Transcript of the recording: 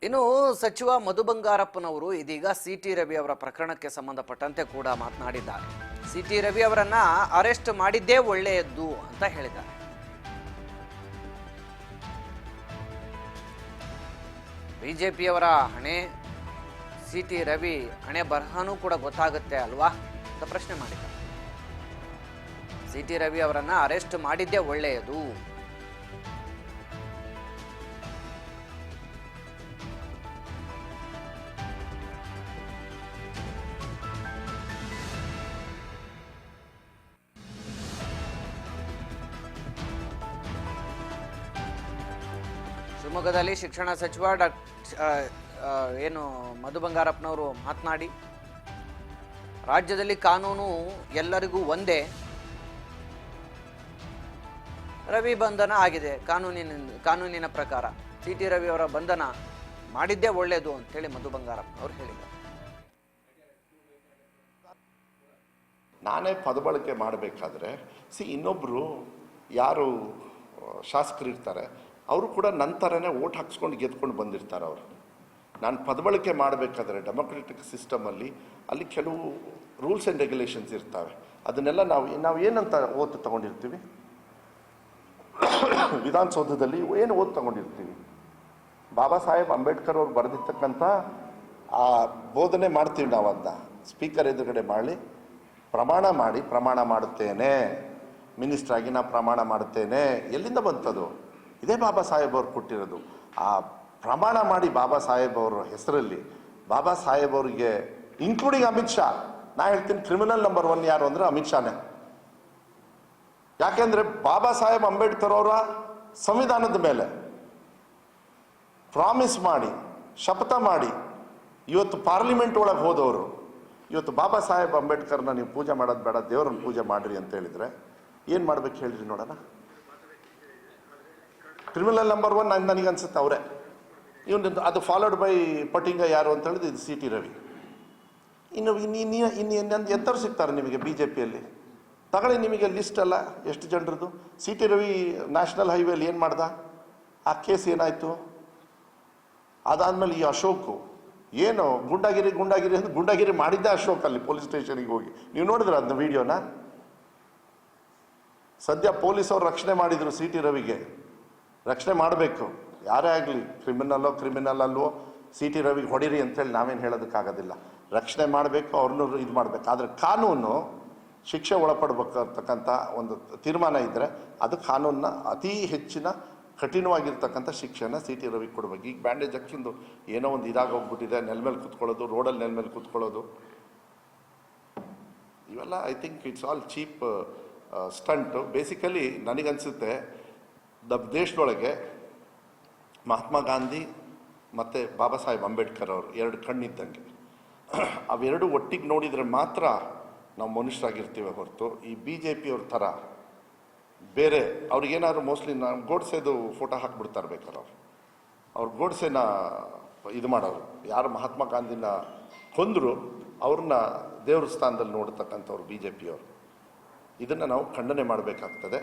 ಇನ್ನು ಸಚಿವ ಮಧು ಬಂಗಾರಪ್ಪನವರು ಇದೀಗ ಸಿಟಿ ರವಿ ಅವರ ಪ್ರಕರಣಕ್ಕೆ ಸಂಬಂಧಪಟ್ಟಂತೆ ಕೂಡ ಮಾತನಾಡಿದ್ದಾರೆ. ಸಿಟಿ ರವಿ ಅವರನ್ನ ಅರೆಸ್ಟ್ ಮಾಡಿದ್ದೇ ಒಳ್ಳೆಯದ್ದು ಅಂತ ಹೇಳಿದ್ದಾರೆ. ಬಿಜೆಪಿಯವರ ಹಣೆ ಸಿಟಿ ರವಿ ಹಣೆ ಬರಹನೂ ಕೂಡ ಗೊತ್ತಾಗುತ್ತೆ ಅಲ್ವಾ ಅಂತ ಪ್ರಶ್ನೆ ಮಾಡಿದ್ದಾರೆ. ಸಿಟಿ ರವಿ ಅವರನ್ನ ಅರೆಸ್ಟ್ ಮಾಡಿದ್ದೇ ಒಳ್ಳೆಯದು. ಶಿವಮೊಗ್ಗದಲ್ಲಿ ಶಿಕ್ಷಣ ಸಚಿವ ಏನು ಮಧು ಬಂಗಾರಪ್ಪನವರು ಮಾತನಾಡಿ, ರಾಜ್ಯದಲ್ಲಿ ಕಾನೂನು ಎಲ್ಲರಿಗೂ ಒಂದೇ, ರವಿ ಬಂಧನ ಆಗಿದೆ ಕಾನೂನಿನ ಪ್ರಕಾರ. ಸಿಟಿ ರವಿ ಅವರ ಬಂಧನ ಮಾಡಿದ್ದೇ ಒಳ್ಳೆಯದು ಅಂತೇಳಿ ಮಧು ಬಂಗಾರಪ್ಪನವರು ಹೇಳಿದ್ದಾರೆ. ನಾನೇ ಪದಬಳಕೆ ಮಾಡಬೇಕಾದ್ರೆ ಇನ್ನೊಬ್ಬರು ಯಾರು ಶಾಸಕರು ಇರ್ತಾರೆ ಅವರು ಕೂಡ ನಂತರನೇ ಓಟ್ ಹಾಕ್ಸ್ಕೊಂಡು ಗೆದ್ಕೊಂಡು ಬಂದಿರ್ತಾರೆ. ಅವರು ನಾನು ಪದಬಳಕೆ ಮಾಡಬೇಕಾದ್ರೆ ಡೆಮೊಕ್ರೆಟಿಕ್ ಸಿಸ್ಟಮಲ್ಲಿ ಅಲ್ಲಿ ಕೆಲವು ರೂಲ್ಸ್ ಆ್ಯಂಡ್ ರೆಗ್ಯುಲೇಷನ್ಸ್ ಇರ್ತವೆ. ಅದನ್ನೆಲ್ಲ ನಾವು ಏನಂತ ಓದ್ ತಗೊಂಡಿರ್ತೀವಿ, ವಿಧಾನಸೌಧದಲ್ಲಿ ಏನು ಓದ್ ತಗೊಂಡಿರ್ತೀವಿ, ಬಾಬಾ ಸಾಹೇಬ್ ಅಂಬೇಡ್ಕರ್ ಅವ್ರು ಬರೆದಿರ್ತಕ್ಕಂಥ ಆ ಬೋಧನೆ ಮಾಡ್ತೀವಿ ನಾವು. ಅಂತ ಸ್ಪೀಕರ್ ಎದುರುಗಡೆ ಪ್ರಮಾಣ ಮಾಡುತ್ತೇನೆ, ಮಿನಿಸ್ಟರ್ ಆಗಿ ನಾ ಪ್ರಮಾಣ ಮಾಡುತ್ತೇನೆ. ಎಲ್ಲಿಂದ ಬಂತದು? ಇದೇ ಬಾಬಾ ಸಾಹೇಬ್ ಅವ್ರು ಕೊಟ್ಟಿರೋದು. ಆ ಪ್ರಮಾಣ ಮಾಡಿ ಬಾಬಾ ಸಾಹೇಬ್ ಅವರ ಹೆಸರಲ್ಲಿ, ಬಾಬಾ ಸಾಹೇಬ್ ಅವರಿಗೆ ಇನ್ಕ್ಲೂಡಿಂಗ್ ಅಮಿತ್ ಶಾ, ನಾ ಹೇಳ್ತೀನಿ ಕ್ರಿಮಿನಲ್ ನಂಬರ್ 1 ಯಾರು ಅಂದ್ರೆ ಅಮಿತ್ ಶಾನೇ. ಯಾಕೆಂದ್ರೆ ಬಾಬಾ ಸಾಹೇಬ್ ಅಂಬೇಡ್ಕರ್ ಅವರ ಸಂವಿಧಾನದ ಮೇಲೆ ಪ್ರಾಮಿಸ್ ಮಾಡಿ, ಶಪಥ ಮಾಡಿ ಇವತ್ತು ಪಾರ್ಲಿಮೆಂಟ್ ಒಳಗೆ ಹೋದವರು ಇವತ್ತು ಬಾಬಾ ಸಾಹೇಬ್ ಅಂಬೇಡ್ಕರ್ನ ನೀವು ಪೂಜೆ ಮಾಡೋದು ಬೇಡ, ದೇವರನ್ನ ಪೂಜೆ ಮಾಡ್ರಿ ಅಂತ ಹೇಳಿದ್ರೆ ಏನು ಮಾಡ್ಬೇಕು ಹೇಳ್ರಿ ನೋಡೋಣ. ಕ್ರಿಮಿನಲ್ ನಂಬರ್ 1 ನನಗೆ ಅನ್ಸುತ್ತೆ ಅವರೇ. ಇವನು ಅದು ಫಾಲೋಡ್ ಬೈ ಪಟ್ಟಿಂಗ ಯಾರು ಅಂತ ಹೇಳಿದ್ರೆ ಇದು ಸಿಟಿ ರವಿ. ಇನ್ನು ಎಂಥವ್ರು ಸಿಗ್ತಾರೆ ನಿಮಗೆ ಬಿ ಜೆ ಪಿಯಲ್ಲಿ? ತಗೊಳ್ಳಿ ನಿಮಗೆ ಲಿಸ್ಟ್ ಅಲ್ಲ ಎಷ್ಟು ಜನರದ್ದು. ಸಿಟಿ ರವಿ ನ್ಯಾಷನಲ್ ಹೈವೇಲಿ ಏನು ಮಾಡ್ದ? ಆ ಕೇಸ್ ಏನಾಯಿತು? ಅದಾದಮೇಲೆ ಈ ಅಶೋಕು ಏನು ಗುಂಡಾಗಿರಿ ಮಾಡಿದ್ದೆ ಅಶೋಕ್ ಅಲ್ಲಿ ಪೊಲೀಸ್ ಸ್ಟೇಷನಿಗೆ ಹೋಗಿ. ನೀವು ನೋಡಿದ್ರೆ ಅದನ್ನ ವಿಡಿಯೋನ. ಸದ್ಯ ಪೊಲೀಸ್ ಅವ್ರು ರಕ್ಷಣೆ ಮಾಡಿದರು ಸಿಟಿ ರವಿಗೆ. ರಕ್ಷಣೆ ಮಾಡಬೇಕು, ಯಾರೇ ಆಗಲಿ, ಕ್ರಿಮಿನಲ್ ಅಲ್ವೋ ಸಿಟಿ ರವಿಗೆ ಹೊಡಿರಿ ಅಂತೇಳಿ ನಾವೇನು ಹೇಳೋದಕ್ಕಾಗೋದಿಲ್ಲ. ರಕ್ಷಣೆ ಮಾಡಬೇಕು, ಅವ್ರನ್ನೂ ಇದು ಮಾಡಬೇಕು. ಆದರೆ ಕಾನೂನು ಶಿಕ್ಷೆ ಒಳಪಡಬೇಕಂತಕ್ಕಂಥ ಒಂದು ತೀರ್ಮಾನ ಇದ್ದರೆ ಅದು ಕಾನೂನನ್ನ ಅತಿ ಹೆಚ್ಚಿನ ಕಠಿಣವಾಗಿರ್ತಕ್ಕಂಥ ಶಿಕ್ಷೆನ ಸಿಟಿ ರವಿಗೆ ಕೊಡಬೇಕು. ಈಗ ಬ್ಯಾಂಡೇಜ್ ಹಾಕಿಂದು ಏನೋ ಒಂದು ಇದಾಗೋಗ್ಬಿಟ್ಟಿದೆ, ನೆಲ ಮೇಲೆ ಕೂತ್ಕೊಳ್ಳೋದು, ರೋಡಲ್ಲಿ ನೆಲ ಮೇಲೆ ಕೂತ್ಕೊಳ್ಳೋದು, ಇವೆಲ್ಲ I think it's all cheap stunt. Basically ನನಗನ್ಸುತ್ತೆ ದೇಶದೊಳಗೆ ಮಹಾತ್ಮ ಗಾಂಧಿ ಮತ್ತು ಬಾಬಾ ಸಾಹೇಬ್ ಅಂಬೇಡ್ಕರ್ ಅವರು 2 ಕಣ್ಣಿದ್ದಂಗೆ. ಅವೆರಡು ಒಟ್ಟಿಗೆ ನೋಡಿದರೆ ಮಾತ್ರ ನಾವು ಮನುಷ್ಯರಾಗಿರ್ತೀವಿ ಹೊರತು ಈ ಬಿ ಜೆ ಪಿಯವ್ರ ಥರ ಬೇರೆ ಅವ್ರಿಗೇನಾದ್ರು ಮೋಸ್ಟ್ಲಿ ಗೋಡ್ಸೆದು ಫೋಟೋ ಹಾಕ್ಬಿಡ್ತಾರೆ ಬೇಕಾದ್ರೆ. ಅವ್ರು ಗೋಡ್ಸೆನ ಇದು ಮಾಡೋರು, ಯಾರು ಮಹಾತ್ಮ ಗಾಂಧಿನ ಕೊಂದರು ಅವ್ರನ್ನ ದೇವ್ರ ಸ್ಥಾನದಲ್ಲಿ ನೋಡ್ತಕ್ಕಂಥವ್ರು ಬಿ ಜೆ ಪಿಯವರು. ಇದನ್ನು ನಾವು ಖಂಡನೆ ಮಾಡಬೇಕಾಗ್ತದೆ.